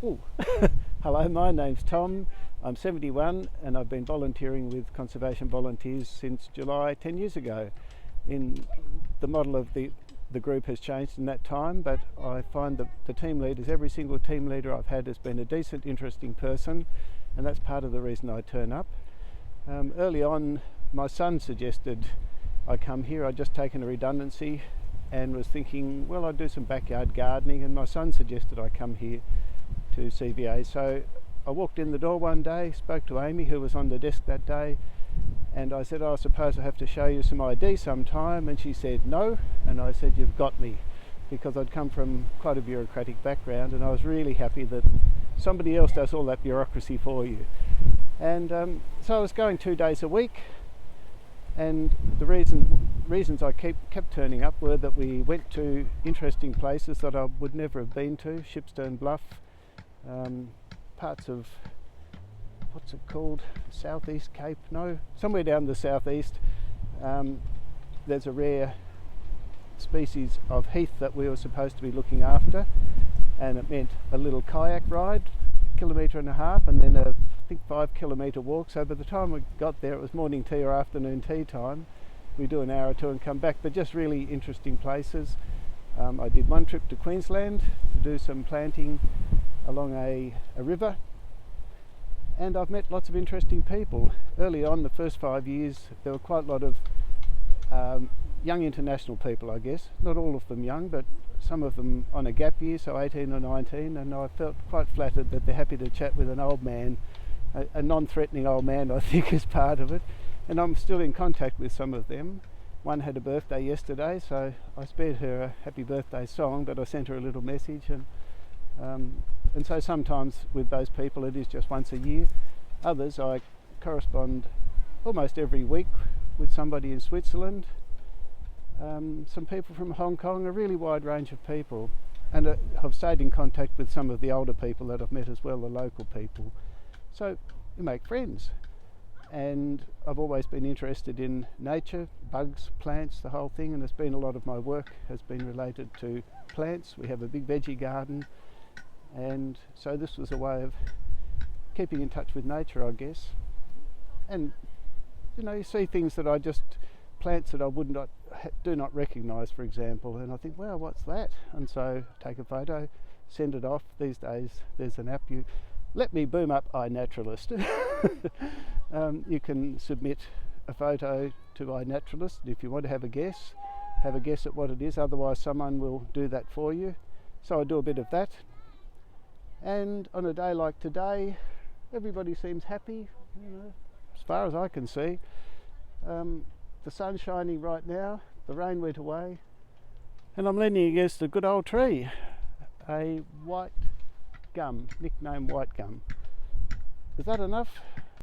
Oh, hello, my name's Tom. I'm 71 and I've been volunteering with Conservation Volunteers since July 10 years ago. The model of the group has changed in that time, but I find that the team leaders, every single team leader I've had has been a decent, interesting person, and that's part of the reason I turn up. Early on, my son suggested I come here. I'd just taken a redundancy and was thinking, well, I'd do some backyard gardening, and my son suggested I come here to CVA. So I walked in the door one day, spoke to Amy, who was on the desk that day, and I said, I suppose I have to show you some ID sometime, and she said no, and I said, you've got me, because I'd come from quite a bureaucratic background, and I was really happy that somebody else does all that bureaucracy for you. And so I was going 2 days a week, and the reasons I kept turning up were that we went to interesting places that I would never have been to. Shipstone Bluff, parts of, what's it called, Southeast Cape? No, somewhere down the southeast. There's a rare species of heath that we were supposed to be looking after, and it meant a little kayak ride, 1.5 kilometres, and then a 5 kilometre walk. So by the time we got there, it was morning tea or afternoon tea time. We do an hour or two and come back, but just really interesting places. I did one trip to Queensland to do some planting along a river, and I've met lots of interesting people. Early on, the first 5 years, there were quite a lot of young international people, I guess. Not all of them young, but some of them on a gap year, so 18 or 19, and I felt quite flattered that they're happy to chat with an old man, a non-threatening old man, I think, is part of it. And I'm still in contact with some of them. One had a birthday yesterday, so I spared her a happy birthday song, but I sent her a little message. And so sometimes with those people it is just once a year. Others I correspond almost every week with somebody in Switzerland, some people from Hong Kong, a really wide range of people. And I've stayed in contact with some of the older people that I've met as well, the local people. So you make friends. And I've always been interested in nature, bugs, plants, the whole thing, and it's been a lot of my work has been related to plants. We have a big veggie garden, and so this was a way of keeping in touch with nature, I guess. And you see things that plants that I do not recognise, for example, and I think, wow, what's that? And so take a photo, send it off. These days there's an app, you let me boom up iNaturalist. You can submit a photo to iNaturalist. If you want to have a guess at what it is, otherwise someone will do that for you. So I do a bit of that. And on a day like today, everybody seems happy, as far as I can see. The sun's shining right now, the rain went away, and I'm leaning against a good old tree, a white gum, nicknamed White Gum. Is that enough?